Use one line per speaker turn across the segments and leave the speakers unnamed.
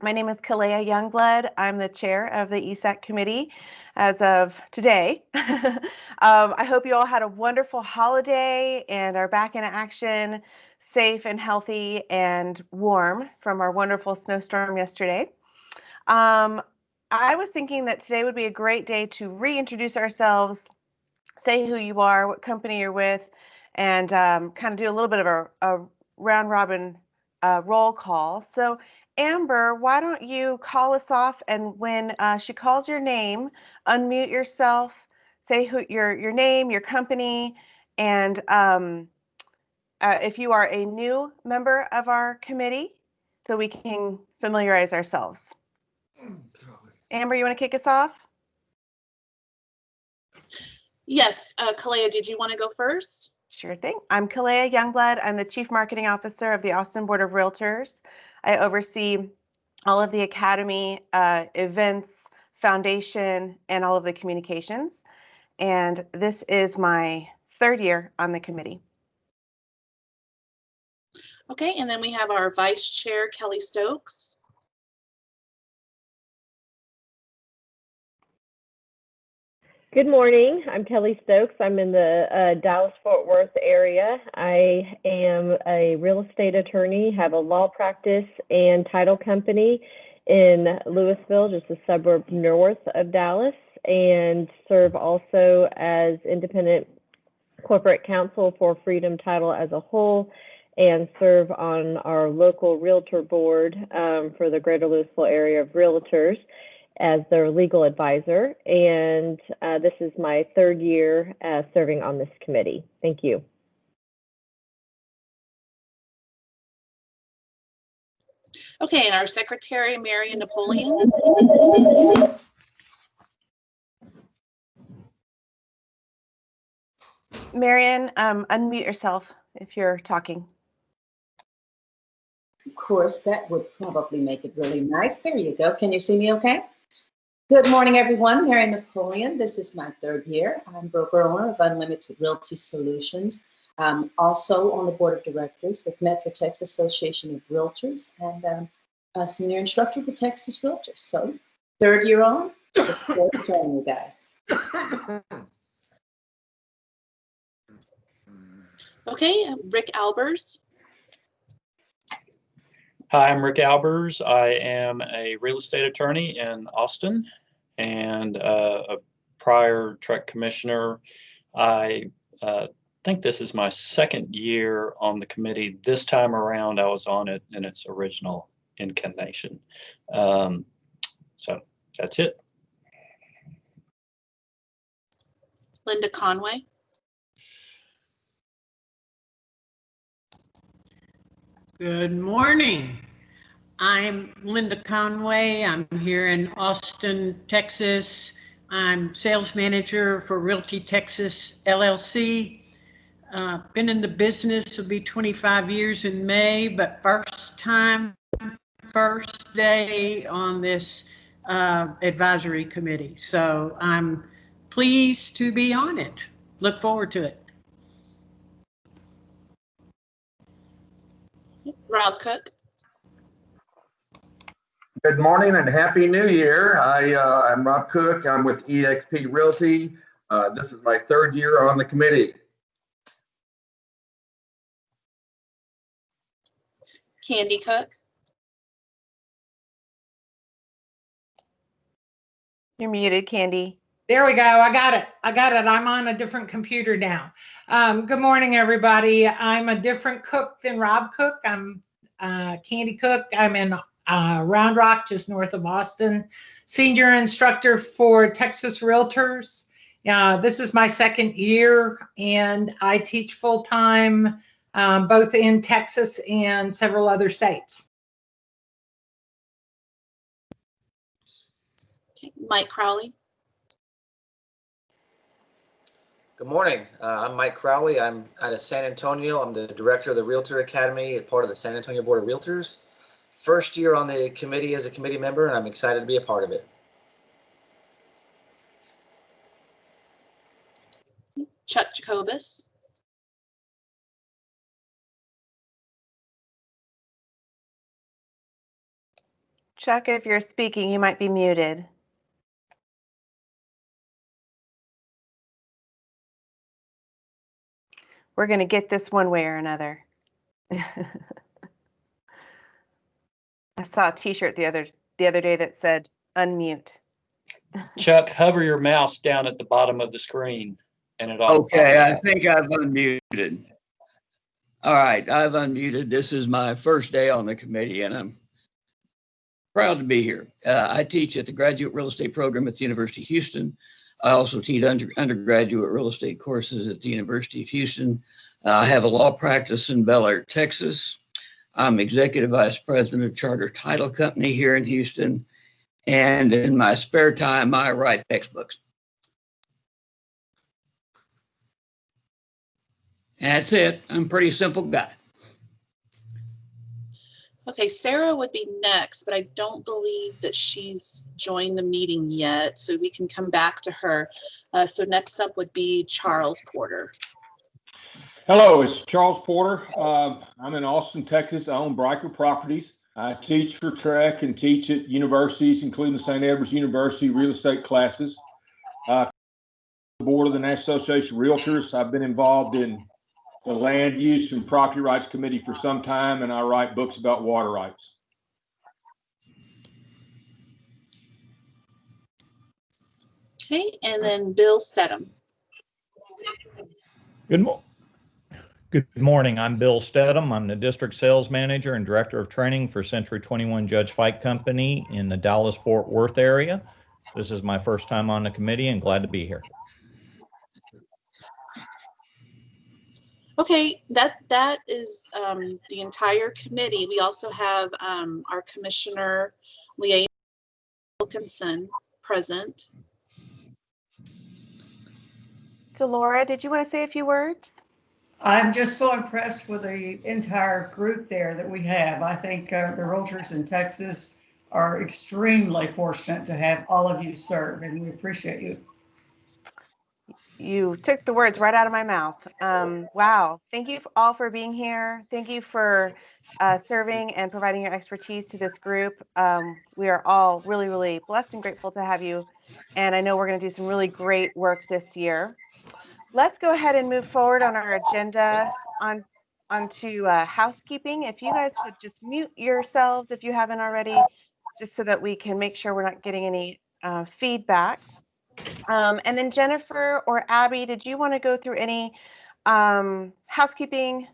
My name is Kalea Youngblood. I'm the chair of the ESAC committee as of today. I hope you all had a wonderful holiday and are back in action, safe and healthy and warm from our wonderful snowstorm yesterday. I was thinking that today would be a great day to reintroduce ourselves, say who you are, what company you're with, and kind of do a little bit of a round robin roll call. So Amber, why don't you call us off, and when she calls your name, unmute yourself, say who your name, your company, and if you are a new member of our committee, so we can familiarize ourselves. Amber, you want to kick us off?
Yes, Kalea, did you want to go first?
Sure thing. I'm Kalea Youngblood. I'm the Chief Marketing Officer of the Austin Board of Realtors. I oversee all of the Academy events, foundation, and all of the communications. And this is my third year on the committee.
Okay, and then we have our Vice Chair, Kelly Stokes.
Good morning. I'm Kelly Stokes. I'm in the Dallas-Fort Worth area. I am a real estate attorney, have a law practice and title company in Louisville, just a suburb north of Dallas, and serve also as independent corporate counsel for Freedom Title as a whole, and serve on our local realtor board for the Greater Louisville area of realtors as their legal advisor. And this is my third year serving on this committee. Thank you.
Okay, and our secretary, Marion Napoleon.
Marion, unmute yourself if you're talking.
Of course, that would probably make it really nice. There you go. Can you see me okay? Good morning, everyone. Marion Napoleon. This is my third year. I'm broker owner of Unlimited Realty Solutions. I'm also on the board of directors with Metro Texas Association of Realtors, and a senior instructor with Texas Realtors. So third year on, look forward to joining you guys.
Okay, Rick Albers.
Hi, I'm Rick Albers. I am a real estate attorney in Austin and a prior TREC commissioner. I think this is my second year on the committee. This time around, I was on it in its original incarnation. So that's it.
Linda Conway.
Good morning. I'm Linda Conway. I'm here in Austin, Texas. I'm sales manager for Realty Texas LLC. Been in the business, will be 25 years in May, but first day on this advisory committee. So I'm pleased to be on it. Look forward to it.
Rob Cook.
Good morning and Happy New Year. I'm Rob Cook. I'm with eXp Realty. This is my third year on the committee.
Candy Cook.
You're muted, Candy.
There we go. I got it. I'm on a different computer now. Good morning, everybody. I'm a different cook than Rob Cook. I'm Candy Cook. I'm in Round Rock, just north of Austin. Senior instructor for Texas Realtors. This is my second year, and I teach full-time both in Texas and several other states.
Okay. Mike Crowley.
Good morning. I'm Mike Crowley. I'm out of San Antonio. I'm the director of the Realtor Academy, part of the San Antonio Board of Realtors. First year on the committee as a committee member, and I'm excited to be a part of it.
Chuck Jacobus.
Chuck, if you're speaking, you might be muted. We're going to get this one way or another. I saw a t-shirt the other day that said unmute.
Chuck, hover your mouse down at the bottom of the screen and it all.
Okay, I think I've unmuted. All right, I've unmuted. This is my first day on the committee and I'm proud to be here. I teach at the graduate real estate program at the University of Houston. I also teach undergraduate real estate courses at the University of Houston. I have a law practice in Bel Air, Texas. I'm executive vice president of Charter Title Company here in Houston. And in my spare time, I write textbooks. That's it. I'm a pretty simple guy.
Okay, Sarah would be next, but I don't believe that she's joined the meeting yet, so we can come back to her. So next up would be Charles Porter.
Hello, it's Charles Porter. I'm in Austin, Texas. I own Bryker Properties. I teach for Trek and teach at universities, including St. Edward's University real estate classes. The board of the National Association of Realtors. I've been involved in the Land Use and Property Rights Committee for some time, and I write books about water rights.
Okay, and then Bill Stedham.
Good morning. I'm Bill Stedham. I'm the district sales manager and director of training for Century 21 Judge Fight Company in the Dallas-Fort Worth area. This is my first time on the committee and glad to be here.
Okay, that is the entire committee. We also have our Commissioner Leah Wilkinson present.
So Laura, did you want to say a few words?
I'm just so impressed with the entire group there that we have. I think the realtors in Texas are extremely fortunate to have all of you serve, and we appreciate you.
You took the words right out of my mouth. Wow. Thank you all for being here. Thank you for serving and providing your expertise to this group. We are all really, really blessed and grateful to have you. And I know we're going to do some really great work this year. Let's go ahead and move forward on our agenda onto housekeeping. If you guys would just mute yourselves if you haven't already, just so that we can make sure we're not getting any feedback. And then Jennifer or Abby, did you want to go through any housekeeping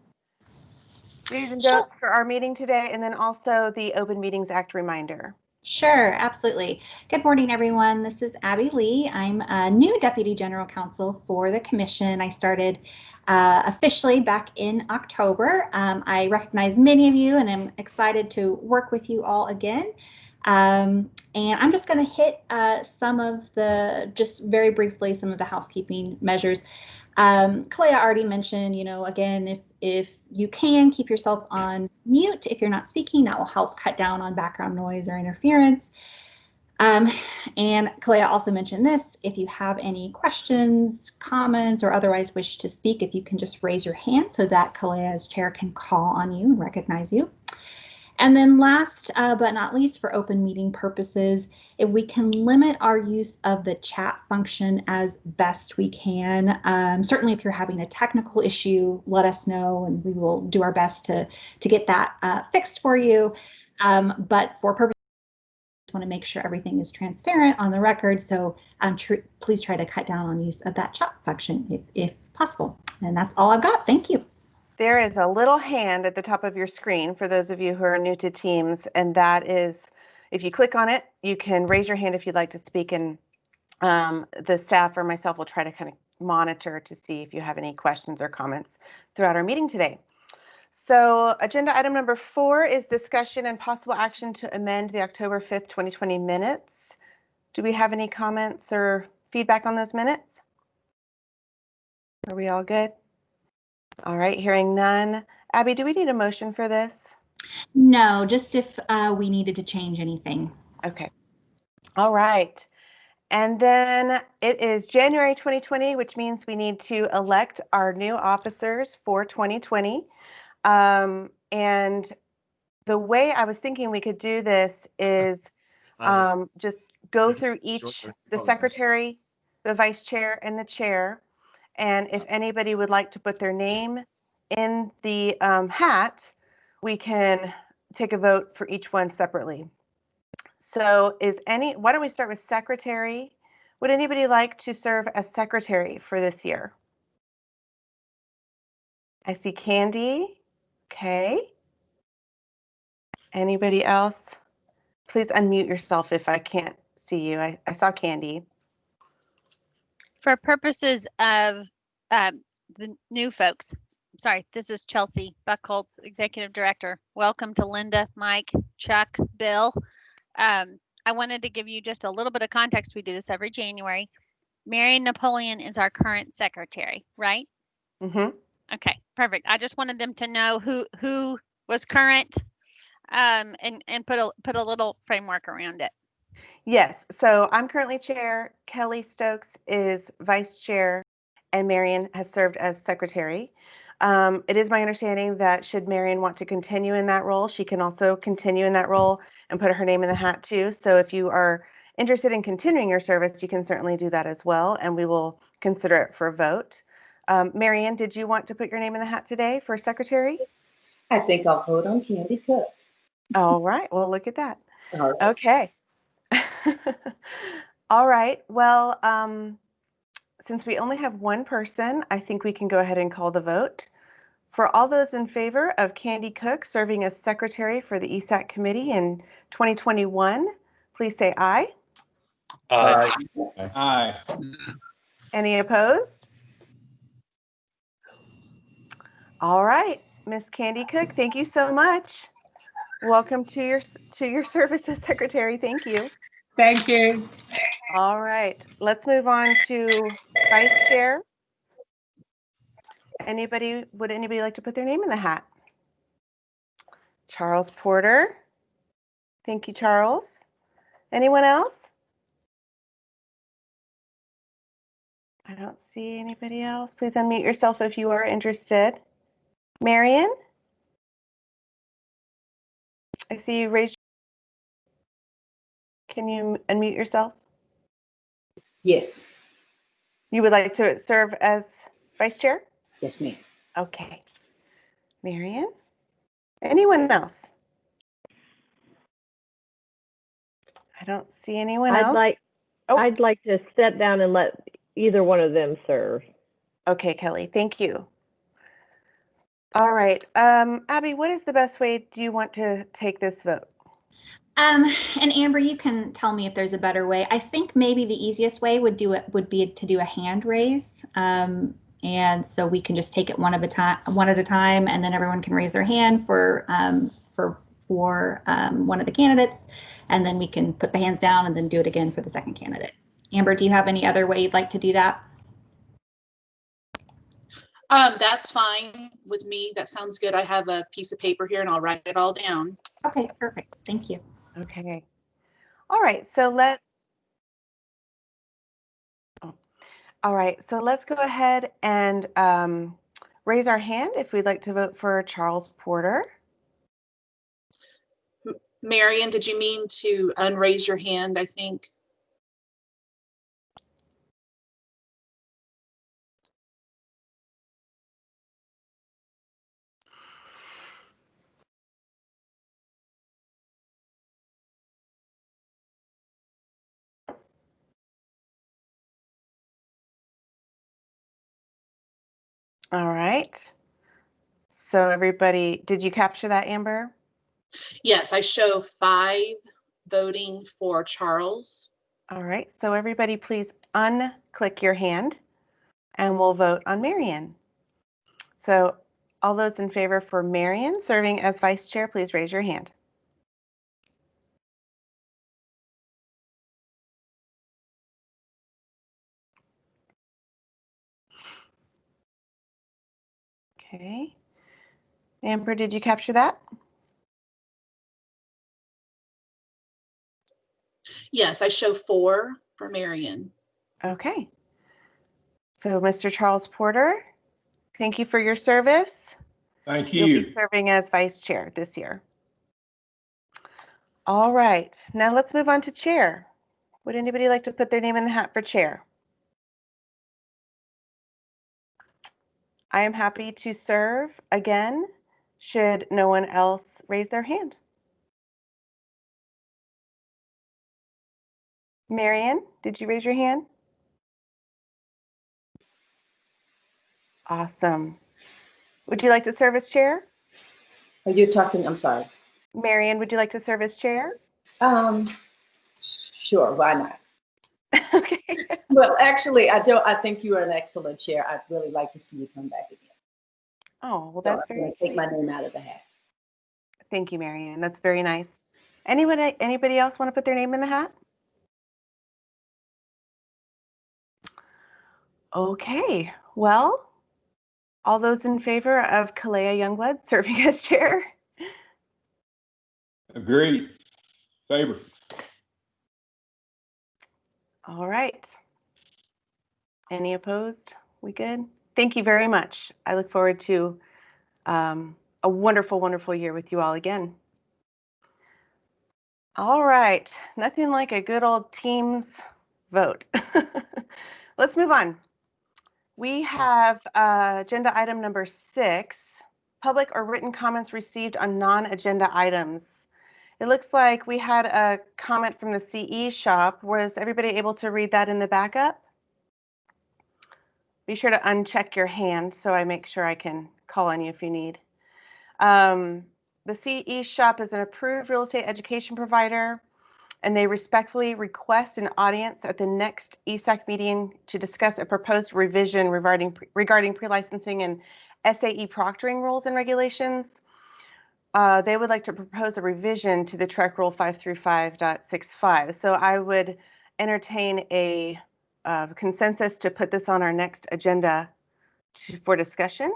do's and don'ts for our meeting today, and then also the Open Meetings Act reminder?
Sure, absolutely. Good morning, everyone. This is Abby Lee. I'm a new Deputy General Counsel for the Commission. I started officially back in October. I recognize many of you and I'm excited to work with you all again. And I'm just going to hit just very briefly, some of the housekeeping measures. Kalea already mentioned, again, if you can keep yourself on mute, if you're not speaking, that will help cut down on background noise or interference. And Kalea also mentioned this, if you have any questions, comments, or otherwise wish to speak, if you can just raise your hand so that Kalea as chair can call on you and recognize you. And then last but not least, for open meeting purposes, if we can limit our use of the chat function as best we can. Certainly if you're having a technical issue, let us know and we will do our best to get that fixed for you. But for purposes, I just want to make sure everything is transparent on the record. So please try to cut down on use of that chat function if possible. And that's all I've got. Thank you.
There is a little hand at the top of your screen for those of you who are new to Teams, and that is, if you click on it, you can raise your hand if you'd like to speak, and the staff or myself will try to kind of monitor to see if you have any questions or comments throughout our meeting today. So agenda item number 4 is discussion and possible action to amend the October 5th, 2020 minutes. Do we have any comments or feedback on those minutes? Are we all good? All right, hearing none. Abby, do we need a motion for this?
No, just if we needed to change anything.
Okay. All right. And then it is January 2020, which means we need to elect our new officers for 2020. And the way I was thinking we could do this is just go through each, the secretary, the vice chair, and the chair. And if anybody would like to put their name in the hat, we can take a vote for each one separately. So why don't we start with secretary? Would anybody like to serve as secretary for this year? I see Candy. Okay. Anybody else? Please unmute yourself if I can't see you. I saw Candy.
For purposes of the new folks, sorry, this is Chelsea Buckholz, Executive Director. Welcome to Linda, Mike, Chuck, Bill. I wanted to give you just a little bit of context. We do this every January. Marion Napoleon is our current secretary, right?
Mm-hmm.
Okay, perfect. I just wanted them to know who was current and put a little framework around it.
Yes, so I'm currently chair, Kelly Stokes is vice chair, and Marion has served as secretary. It is my understanding that should Marion want to continue in that role, she can also continue in that role and put her name in the hat too. So if you are interested in continuing your service, you can certainly do that as well, and we will consider it for a vote. Marion, did you want to put your name in the hat today for secretary?
I think I'll vote on Candy Cook.
All right, well, look at that.
All right.
Okay. All right. Well, since we only have one person, I think we can go ahead and call the vote. For all those in favor of Candy Cook serving as secretary for the ESAC committee in 2021, please say aye.
Aye.
Aye.
Any opposed? All right, Miss Candy Cook, thank you so much. Welcome to your service as secretary. Thank you.
Thank you.
All right, let's move on to vice chair. Would anybody like to put their name in the hat? Charles Porter. Thank you, Charles. Anyone else? I don't see anybody else. Please unmute yourself if you are interested. Marion? I see you raised. Can you unmute yourself?
Yes.
You would like to serve as vice chair?
Yes, ma'am.
Okay. Marion? Anyone else? I don't see anyone else.
I'd like to step down and let either one of them serve.
Okay, Kelly, thank you. All right, Abby, what is the best way do you want to take this vote?
And Amber, you can tell me if there's a better way. I think maybe the easiest way would be to do a hand raise. And so we can just take it one at a time, and then everyone can raise their hand for one of the candidates, and then we can put the hands down and then do it again for the second candidate. Amber, do you have any other way you'd like to do that?
That's fine with me. That sounds good. I have a piece of paper here and I'll write it all down.
Okay, perfect. Thank you.
Okay. All right, so let's go ahead and raise our hand if we'd like to vote for Charles Porter.
Marion, did you mean to unraise your hand, I think?
All right. So everybody, did you capture that, Amber?
Yes, I show 5 voting for Charles.
All right, so everybody please unclick your hand and we'll vote on Marion. So all those in favor for Marion serving as vice chair, please raise your hand. Okay. Amber, did you capture that?
Yes, I show 4 for Marion.
Okay. So Mr. Charles Porter, thank you for your service.
Thank you.
You'll be serving as vice chair this year. All right, now let's move on to chair. Would anybody like to put their name in the hat for chair? I am happy to serve again, should no one else raise their hand. Marion, did you raise your hand? Awesome. Would you like to serve as chair?
Are you talking, I'm sorry.
Marion, would you like to serve as chair?
Sure, why not?
Okay.
Well, actually, I think you are an excellent chair. I'd really like to see you come back again.
Oh, well,
So
that's
I'm
very
going to take
sweet.
my name out of the hat.
Thank you, Marion. That's very nice. Anybody else want to put their name in the hat? Okay, well, all those in favor of Kalea Youngblood serving as chair?
Agreed. Favor.
All right. Any opposed? We good? Thank you very much. I look forward to a wonderful, wonderful year with you all again. All right, nothing like a good old Teams vote. Let's move on. We have agenda item number 6, public or written comments received on non-agenda items. It looks like we had a comment from the CE shop. Was everybody able to read that in the backup? Be sure to uncheck your hand so I make sure I can call on you if you need. The CE shop is an approved real estate education provider, and they respectfully request an audience at the next ESAC meeting to discuss a proposed revision regarding pre-licensing and SAE proctoring rules and regulations. They would like to propose a revision to the TREC Rule 535.65. So I would entertain a consensus to put this on our next agenda for discussion.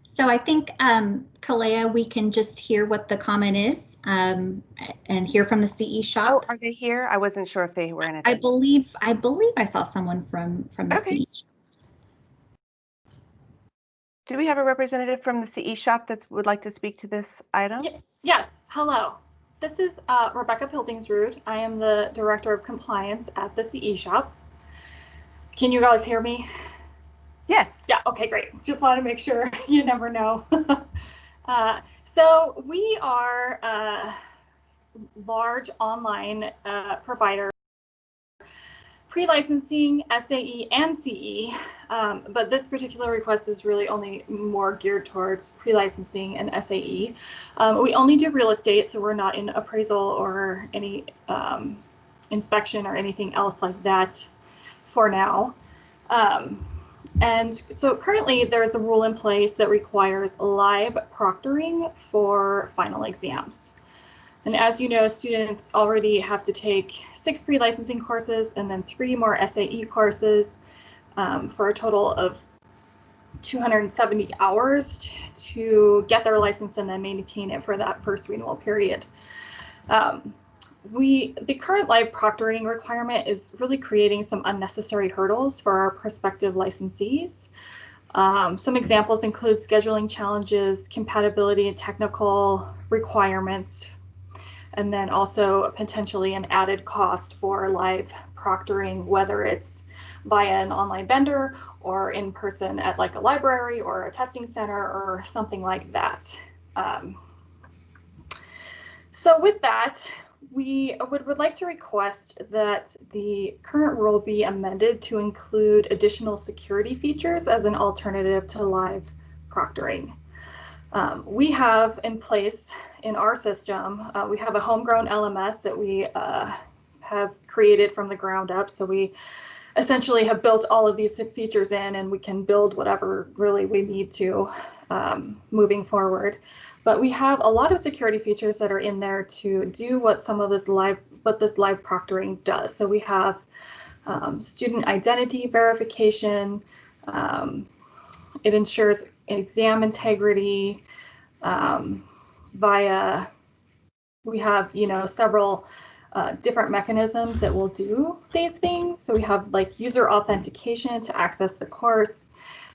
So I think, Kalea, we can just hear what the comment is and hear from the CE shop.
Oh, are they here? I wasn't sure if they were in
I
attendance.
believe I saw someone from the
Okay.
CE shop.
Do we have a representative from the CE shop that would like to speak to this item?
Yes, hello. This is Rebecca Pildingsrud. I am the Director of Compliance at the CE shop. Can you guys hear me?
Yes.
Yeah, okay, great. Just want to make sure. You never know. So we are a large online provider, pre-licensing, SAE, and CE, but this particular request is really only more geared towards pre-licensing and SAE. We only do real estate, so we're not in appraisal or any inspection or anything else like that for now. And so currently there's a rule in place that requires live proctoring for final exams. And as you know, students already have to take 6 pre-licensing courses and then 3 more SAE courses for a total of 270 hours to get their license and then maintain it for that first renewal period. The current live proctoring requirement is really creating some unnecessary hurdles for our prospective licensees. Some examples include scheduling challenges, compatibility and technical requirements, and then also potentially an added cost for live proctoring, whether it's via an online vendor or in person at like a library or a testing center or something like that. So with that, we would like to request that the current rule be amended to include additional security features as an alternative to live proctoring. We have in place in our system, we have a homegrown LMS that we have created from the ground up. So we essentially have built all of these features in, and we can build whatever really we need to moving forward. But we have a lot of security features that are in there to do what this live proctoring does. So we have student identity verification. It ensures exam integrity via, we have, several different mechanisms that will do these things. So we have like user authentication to access the course,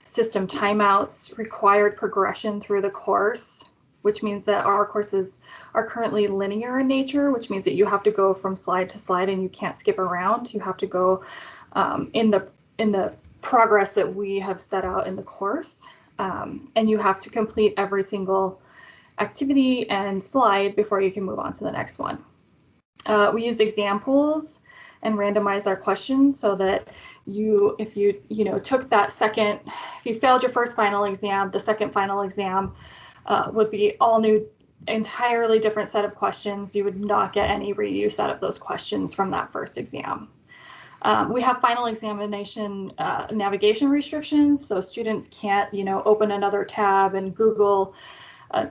system timeouts, required progression through the course, which means that our courses are currently linear in nature, which means that you have to go from slide to slide and you can't skip around. You have to go in the progress that we have set out in the course, and you have to complete every single activity and slide before you can move on to the next one. We use examples and randomize our questions so that if you took that second, if you failed your first final exam, the second final exam would be all new, entirely different set of questions. You would not get any reuse out of those questions from that first exam. We have final examination navigation restrictions, so students can't, open another tab and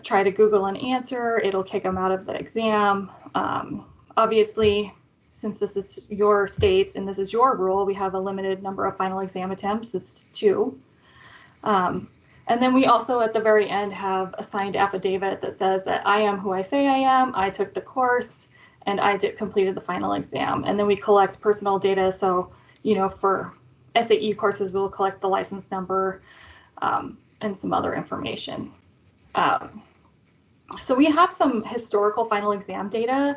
try to Google an answer. It'll kick them out of the exam. Obviously, since this is your states and this is your rule, we have a limited number of final exam attempts. It's 2. And then we also at the very end have a signed affidavit that says that I am who I say I am, I took the course, and I completed the final exam. And then we collect personal data. So, for SAE courses, we'll collect the license number and some other information. So we have some historical final exam data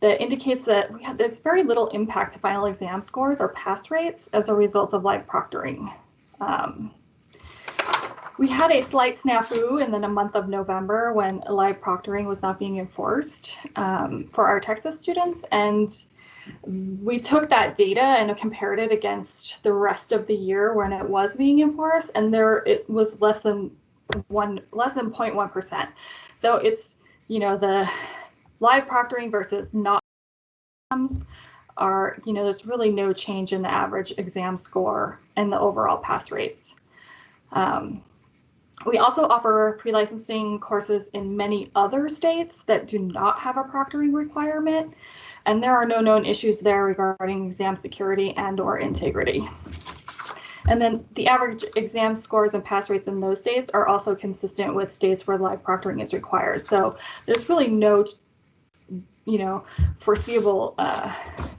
that indicates that there's very little impact to final exam scores or pass rates as a result of live proctoring. We had a slight snafu in the month of November when live proctoring was not being enforced for our Texas students, and we took that data and compared it against the rest of the year when it was being enforced, and it was less than 0.1%. So it's, the live proctoring versus not exams are, there's really no change in the average exam score and the overall pass rates. We also offer pre-licensing courses in many other states that do not have a proctoring requirement, and there are no known issues there regarding exam security and/or integrity. And then the average exam scores and pass rates in those states are also consistent with states where live proctoring is required. So there's really no, foreseeable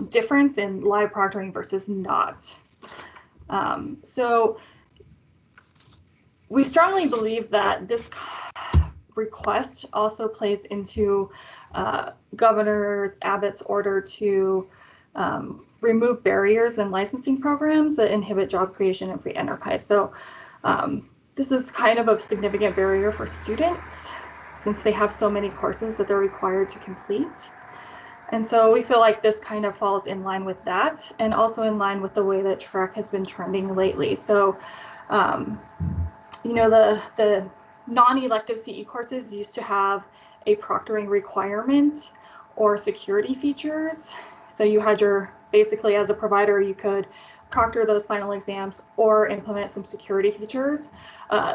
difference in live proctoring versus not. So we strongly believe that this request also plays into Governor Abbott's order to remove barriers in licensing programs that inhibit job creation and free enterprise. So this is kind of a significant barrier for students since they have so many courses that they're required to complete. And so we feel like this kind of falls in line with that and also in line with the way that TREC has been trending lately. So, the non-elective CE courses used to have a proctoring requirement or security features. So you had basically as a provider, you could proctor those final exams or implement some security features.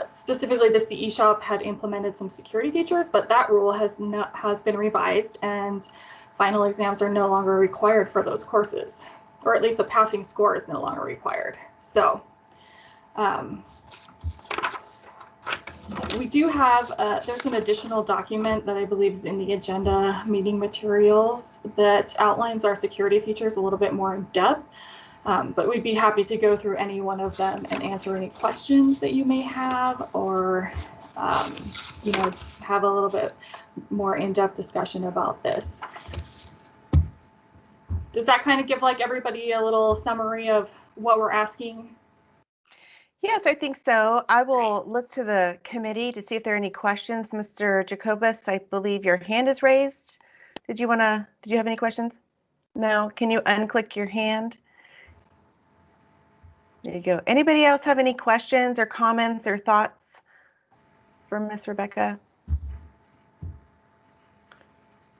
Specifically, the CE shop had implemented some security features, but that rule has been revised and final exams are no longer required for those courses, or at least a passing score is no longer required. So we do have, there's an additional document that I believe is in the agenda meeting materials that outlines our security features a little bit more in depth, but we'd be happy to go through any one of them and answer any questions that you may have, or have a little bit more in-depth discussion about this. Does that kind of give everybody a little summary of what we're asking?
Yes, I think so. I will look to the committee to see if there are any questions. Mr. Jacobus, I believe your hand is raised. Did you have any questions? No, can you unclick your hand? There you go. Anybody else have any questions or comments or thoughts for Miss Rebecca?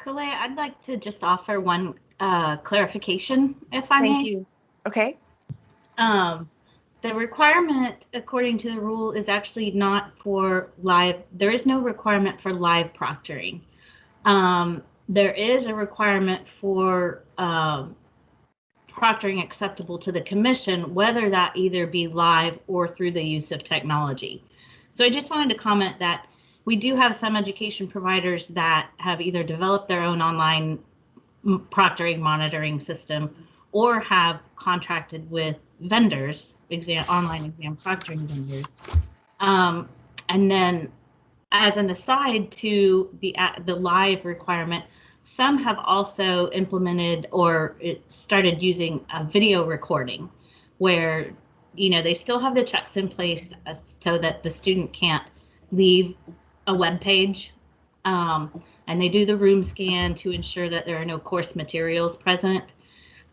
Kalea, I'd like to just offer one clarification, if I may.
Thank you. Okay.
The requirement, according to the rule, is actually not for live. There is no requirement for live proctoring. There is a requirement for proctoring acceptable to the commission, whether that either be live or through the use of technology. So I just wanted to comment that we do have some education providers that have either developed their own online proctoring monitoring system or have contracted with vendors, online exam proctoring vendors. And then as an aside to the live requirement, some have also implemented or started using a video recording where, they still have the checks in place so that the student can't leave a web page. And they do the room scan to ensure that there are no course materials present.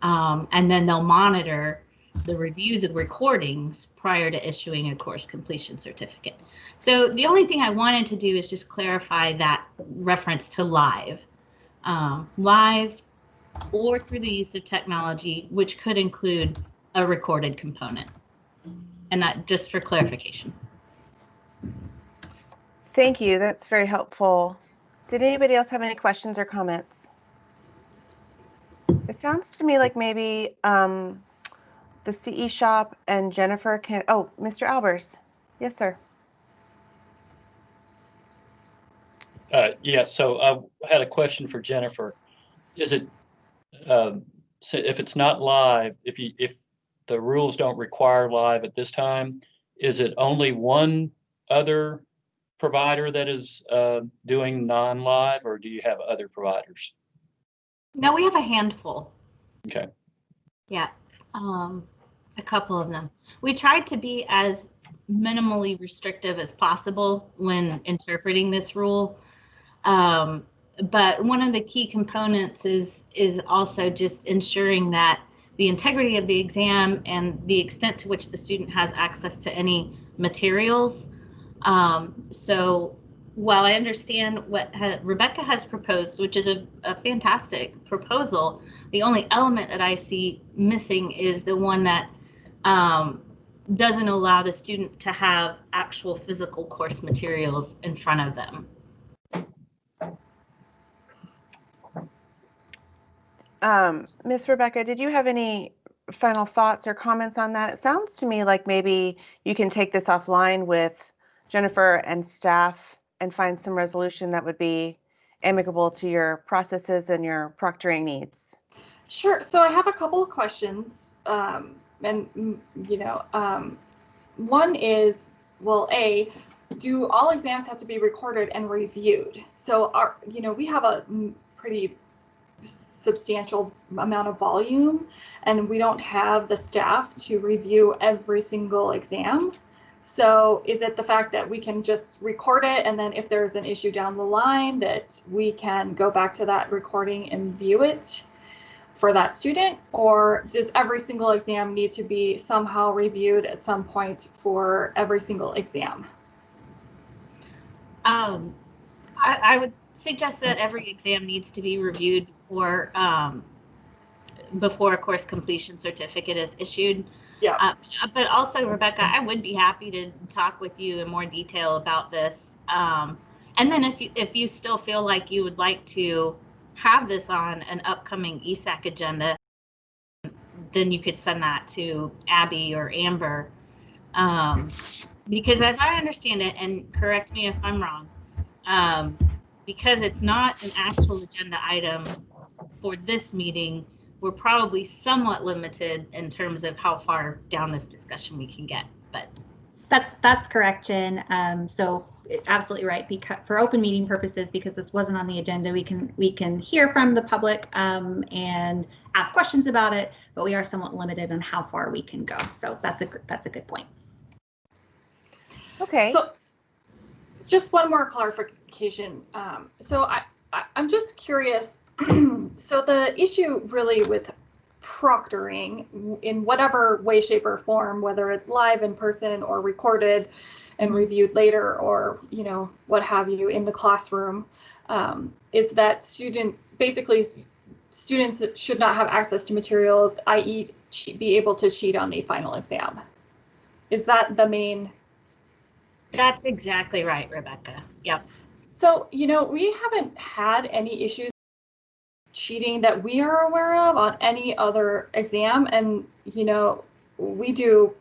And then they'll monitor the reviews of recordings prior to issuing a course completion certificate. So the only thing I wanted to do is just clarify that reference to live. Live or through the use of technology, which could include a recorded component. And that just for clarification.
Thank you. That's very helpful. Did anybody else have any questions or comments? It sounds to me like maybe the CE shop and Jennifer can, oh, Mr. Albers. Yes, sir.
Yes, so I had a question for Jennifer. Is it, so if it's not live, if the rules don't require live at this time, is it only one other provider that is doing non-live, or do you have other providers?
No, we have a handful.
Okay.
Yeah, a couple of them. We tried to be as minimally restrictive as possible when interpreting this rule. But one of the key components is also just ensuring that the integrity of the exam and the extent to which the student has access to any materials. So while I understand what Rebecca has proposed, which is a fantastic proposal, the only element that I see missing is the one that doesn't allow the student to have actual physical course materials in front of them.
Miss Rebecca, did you have any final thoughts or comments on that? It sounds to me like maybe you can take this offline with Jennifer and staff and find some resolution that would be amicable to your processes and your proctoring needs.
Sure. So I have a couple of questions. One is, well, A, do all exams have to be recorded and reviewed? So we have a pretty substantial amount of volume, and we don't have the staff to review every single exam. So is it the fact that we can just record it, and then if there's an issue down the line that we can go back to that recording and view it for that student? Or does every single exam need to be somehow reviewed at some point for every single exam?
I would suggest that every exam needs to be reviewed before a course completion certificate is issued.
Yeah.
But also, Rebecca, I would be happy to talk with you in more detail about this. And then if you still feel like you would like to have this on an upcoming ESAC agenda, then you could send that to Abby or Amber. Because as I understand it, and correct me if I'm wrong, because it's not an actual agenda item for this meeting, we're probably somewhat limited in terms of how far down this discussion we can get. But
that's correct, Jen. So absolutely right. Because for open meeting purposes, because this wasn't on the agenda, we can hear from the public and ask questions about it, but we are somewhat limited on how far we can go. So that's a good point.
Okay.
So just one more clarification. So I'm just curious. So the issue really with proctoring in whatever way, shape, or form, whether it's live in person or recorded and reviewed later, or what have you in the classroom, is that students should not have access to materials, i.e. be able to cheat on the final exam. Is that the main?
That's exactly right, Rebecca. Yep.
So, we haven't had any issues cheating that we are aware of on any other exam. And, we do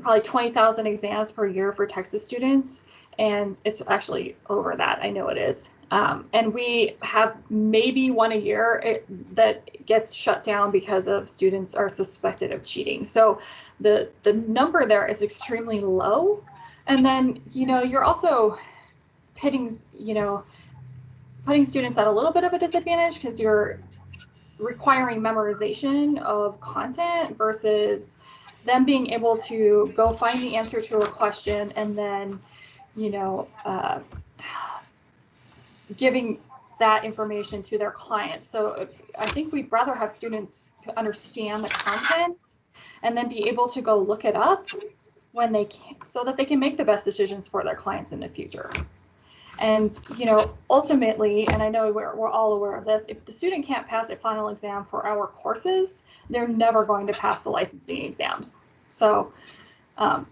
probably 20,000 exams per year for Texas students. And it's actually over that. I know it is. And we have maybe one a year that gets shut down because of students are suspected of cheating. So the number there is extremely low. And then, you're also putting students at a little bit of a disadvantage because you're requiring memorization of content versus them being able to go find the answer to a question and then, giving that information to their clients. So I think we'd rather have students understand the content and then be able to go look it up when they can, so that they can make the best decisions for their clients in the future. And, ultimately, and I know we're all aware of this, if the student can't pass a final exam for our courses, they're never going to pass the licensing exams. So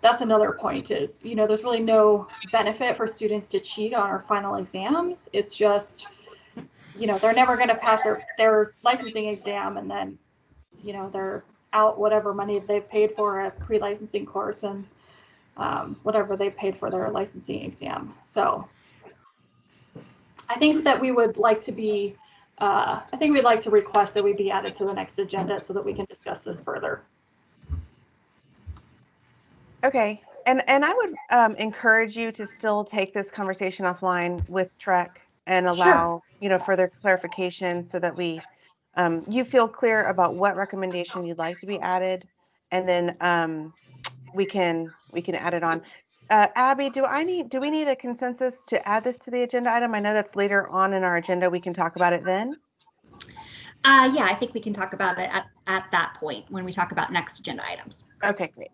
that's another point is, there's really no benefit for students to cheat on our final exams. It's just, they're never going to pass their licensing exam, and then, they're out whatever money they've paid for a pre-licensing course and whatever they paid for their licensing exam. So I think that we would like to be, we'd like to request that we be added to the next agenda so that we can discuss this further.
Okay, and I would encourage you to still take this conversation offline with Trek and allow, further clarification so that you feel clear about what recommendation you'd like to be added, and then we can add it on. Abby, do we need a consensus to add this to the agenda item? I know that's later on in our agenda. We can talk about it then.
Yeah, I think we can talk about it at that point when we talk about next agenda items.
Okay, great.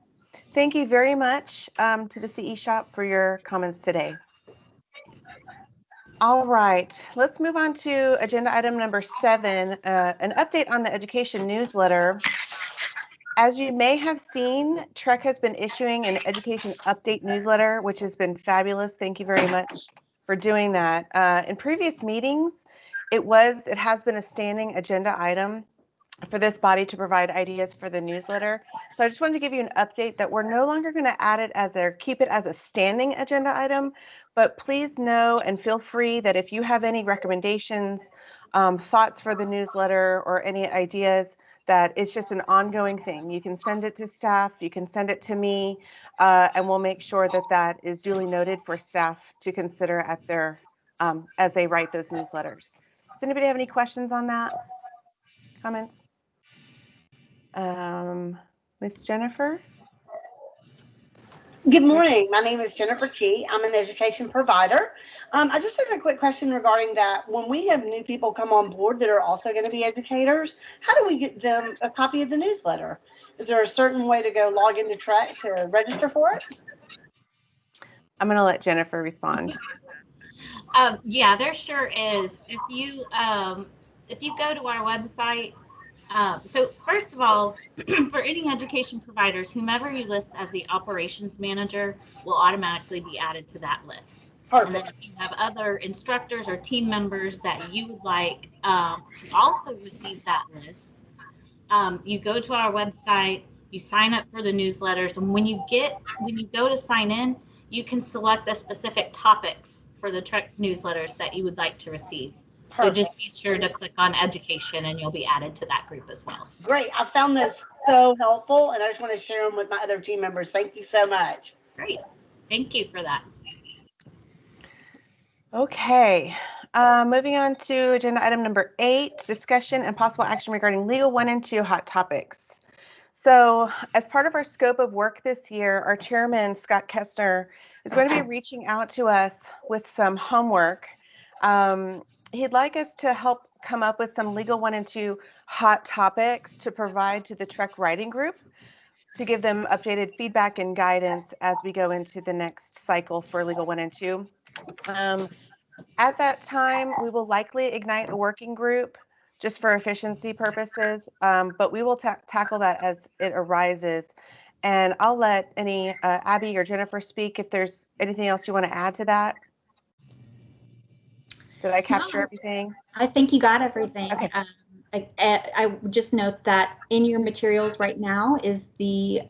Thank you very much to the CE Shop for your comments today. All right, let's move on to agenda item number 7, an update on the education newsletter. As you may have seen, Trek has been issuing an education update newsletter, which has been fabulous. Thank you very much for doing that. In previous meetings, it has been a standing agenda item for this body to provide ideas for the newsletter. So I just wanted to give you an update that we're no longer going to add it keep it as a standing agenda item, but please know and feel free that if you have any recommendations, thoughts for the newsletter or any ideas, that it's just an ongoing thing. You can send it to staff, you can send it to me, and we'll make sure that that is duly noted for staff to consider at their as they write those newsletters. Does anybody have any questions on that? Comments? Miss Jennifer?
Good morning. My name is Jennifer Key. I'm an education provider. I just had a quick question regarding that. When we have new people come on board that are also going to be educators, how do we get them a copy of the newsletter? Is there a certain way to go log into Track to register for it?
I'm going to let Jennifer respond.
Yeah, there sure is. If you go to our website, so first of all, for any education providers, whomever you list as the operations manager will automatically be added to that list. Perfect. And then if you have other instructors or team members that you would like to also receive that list, you go to our website, you sign up for the newsletters, and when you go to sign in, you can select the specific topics for the Trek newsletters that you would like to receive. Perfect. So just be sure to click on education and you'll be added to that group as well.
Great. I found this so helpful and I just want to share them with my other team members. Thank you so much.
Great. Thank you for that.
Okay. Moving on to agenda item number 8, discussion and possible action regarding Legal 1 and 2 hot topics. So as part of our scope of work this year, our chairman, Scott Kestner, is going to be reaching out to us with some homework. He'd like us to help come up with some Legal 1 and 2 hot topics to provide to the Trek writing group to give them updated feedback and guidance as we go into the next cycle for Legal 1 and 2. At that time, we will likely ignite a working group just for efficiency purposes, but we will tackle that as it arises. And I'll let any Abby or Jennifer speak if there's anything else you want to add to that. Did I capture everything?
I think you got everything.
Okay.
I just note that in your materials right now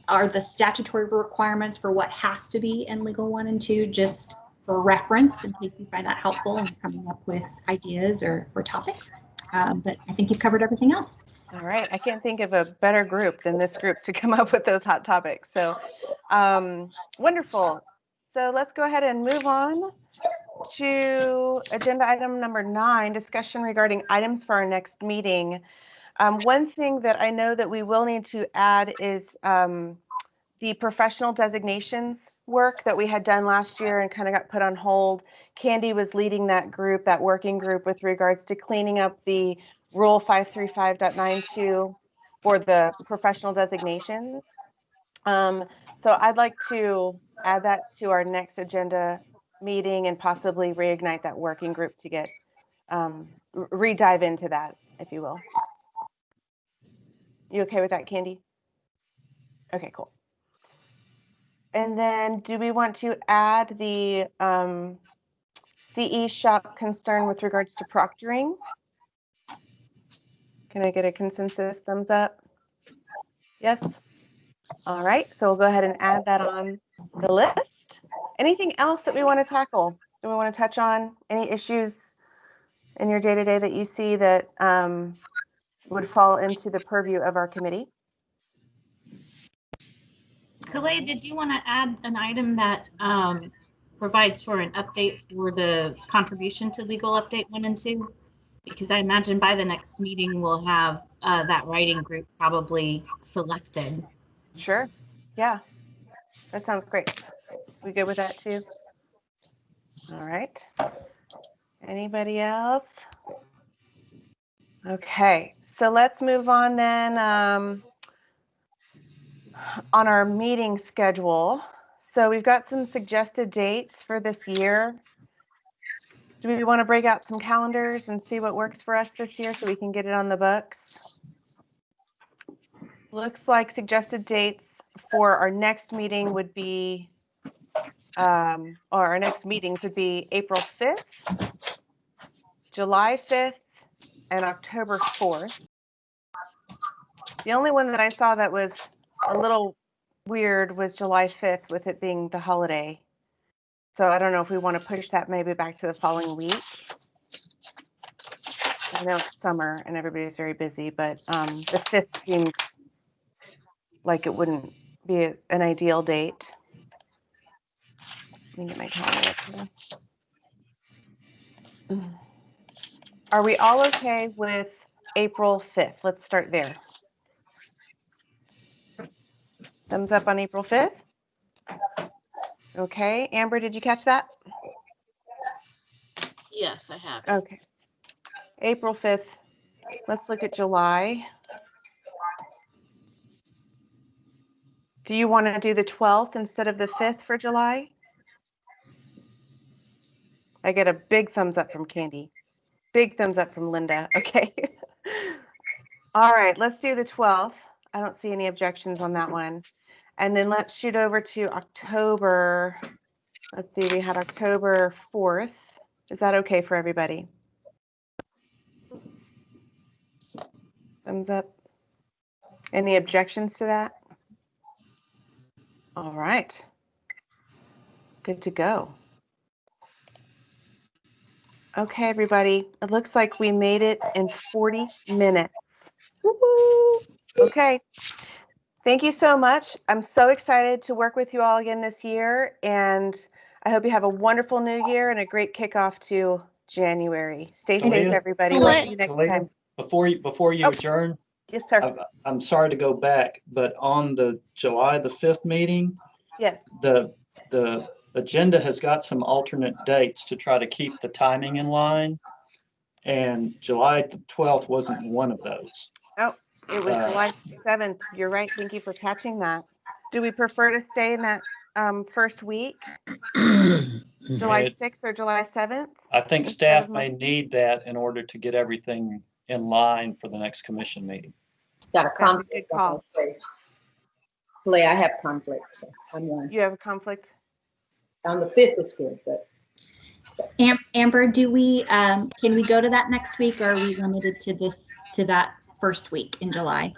are the statutory requirements for what has to be in Legal 1 and 2, just for reference in case you find that helpful in coming up with ideas or topics. But I think you've covered everything else.
All right. I can't think of a better group than this group to come up with those hot topics. So wonderful. so let's go ahead and move on to agenda item number 9, discussion regarding items for our next meeting. One thing that I know that we will need to add is the professional designations work that we had done last year and kind of got put on hold. Candy was leading that group, that working group, with regards to cleaning up the Rule 535.92 for the professional designations. So I'd like to add that to our next agenda meeting and possibly reignite that working group to get re-dive into that, if you will. You okay with that, Candy? Okay, cool. And then do we want to add the CE shop concern with regards to proctoring? Can I get a consensus thumbs up? Yes? All right, so we'll go ahead and add that on the list. Anything else that we want to tackle? Do we want to touch on any issues in your day-to-day that you see that would fall into the purview of our committee?
Kalei, did you want to add an item that provides for an update for the contribution to legal update 1 and 2? Because I imagine by the next meeting we'll have that writing group probably selected.
Sure. Yeah, that sounds great. We good with that too? All right. Anybody else? Okay, so let's move on then on our meeting schedule. So we've got some suggested dates for this year. Do we want to break out some calendars and see what works for us this year so we can get it on the books? Looks like suggested dates for our next meeting would be, or our next meetings would be April 5th, July 5th, and October 4th. The only one that I saw that was a little weird was July 5th with it being the holiday. So I don't know if we want to push that maybe back to the following week. I know it's summer and everybody's very busy, but the 5th seems like it wouldn't be an ideal date. Let me get my calendar up here. Are we all okay with April 5th? Let's start there. Thumbs up on April 5th. Okay, Amber, did you catch that?
Yes, I have.
Okay. April 5th. Let's look at July. Do you want to do the 12th instead of the 5th for July? I get a big thumbs up from Candy. Big thumbs up from Linda. Okay. All right, let's do the 12th. I don't see any objections on that one. And then let's shoot over to October. Let's see, we had October 4th. Is that okay for everybody? Thumbs up. Any objections to that? All right. Good to go. Okay, everybody. It looks like we made it in 40 minutes. Woo-hoo. Okay. Thank you so much. I'm so excited to work with you all again this year, and I hope you have a wonderful new year and a great kickoff to January. Stay safe, everybody. We'll see you next time.
Before you adjourn,
yes, sir.
I'm sorry to go back, but on the July the 5th meeting,
yes,
the agenda has got some alternate dates to try to keep the timing in line, and July the 12th wasn't one of those.
Oh, it was July 7th. You're right. Thank you for catching that. Do we prefer to stay in that first week? July 6th or July 7th?
I think staff may need that in order to get everything in line for the next commission meeting.
Got a conflict. I have conflict, so I'm one.
You have a conflict?
On the 5th is good, but.
Amber, do we can we go to that next week, or are we limited to that first week in July?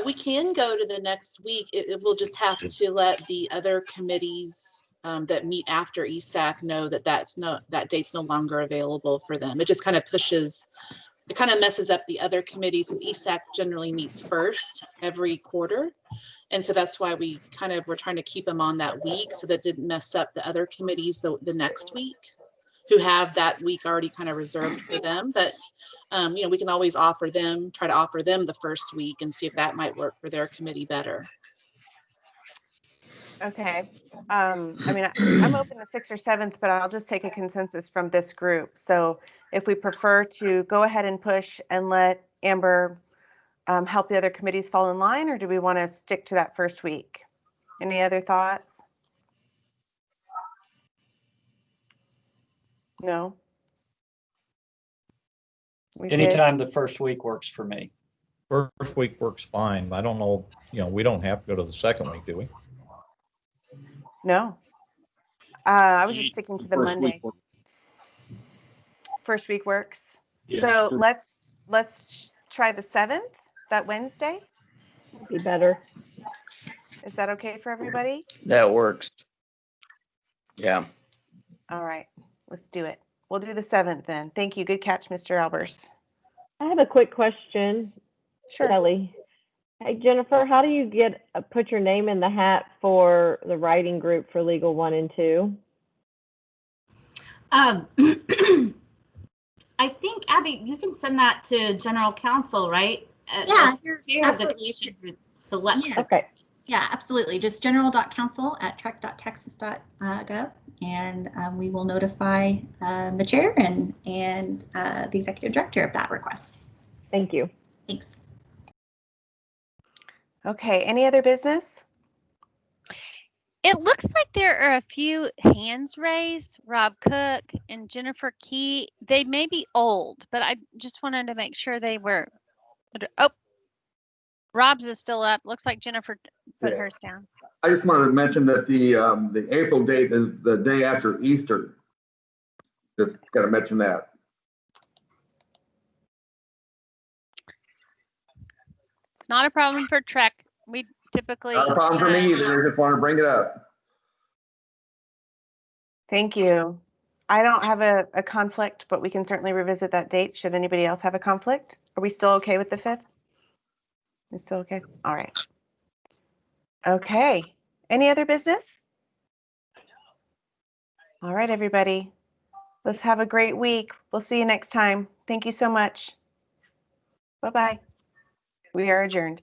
We can go to the next week. It will just have to let the other committees that meet after ESAC know that that date's no longer available for them. It just kind of pushes it kind of messes up the other committees because ESAC generally meets first every quarter. And so that's why we kind of were trying to keep them on that week so that didn't mess up the other committees the next week who have that week already kind of reserved for them. But, you know, we can always try to offer them the first week and see if that might work for their committee better.
Okay. I mean, I'm open the 6th or 7th, but I'll just take a consensus from this group. So if we prefer to go ahead and push and let Amber help the other committees fall in line, or do we want to stick to that first week? Any other thoughts? No? We good?
Anytime the first week works for me.
First week works fine. I don't know, you know, we don't have to go to the second week, do we?
No. I was just sticking to the Monday. First week works.
Yeah.
So let's try the 7th, that Wednesday.
Would be better.
Is that okay for everybody?
That works. Yeah.
All right, let's do it. We'll do the 7th then. Thank you. Good catch, Mr. Albers.
I have a quick question,
Sure.
Kelly. Hey, Jennifer, how do you get put your name in the hat for the writing group for Legal 1 and 2?
I think, Abby, you can send that to General Counsel, right?
Yeah,
As chair of the commission who selects
Yeah.
the
Okay.
Yeah, absolutely. Just general.counsel@trek.texas.gov, and we will notify the chair and the executive director of that request.
Thank you.
Thanks.
Okay, any other business?
It looks like there are a few hands raised. Rob Cook and Jennifer Key. They may be old, but I just wanted to make sure they were. Oh, Rob's is still up. Looks like Jennifer put hers down.
I just wanted to mention that the April date is the day after Easter. Just got to mention that.
It's not a problem for Trek. We typically.
Not a problem for me either. I just want to bring it up.
Thank you. I don't have a conflict, but we can certainly revisit that date. Should anybody else have a conflict? Are we still okay with the 5th? We're still okay? All right. Okay. Any other business? All right, everybody. Let's have a great week. We'll see you next time. Thank you so much. Bye-bye. We are adjourned.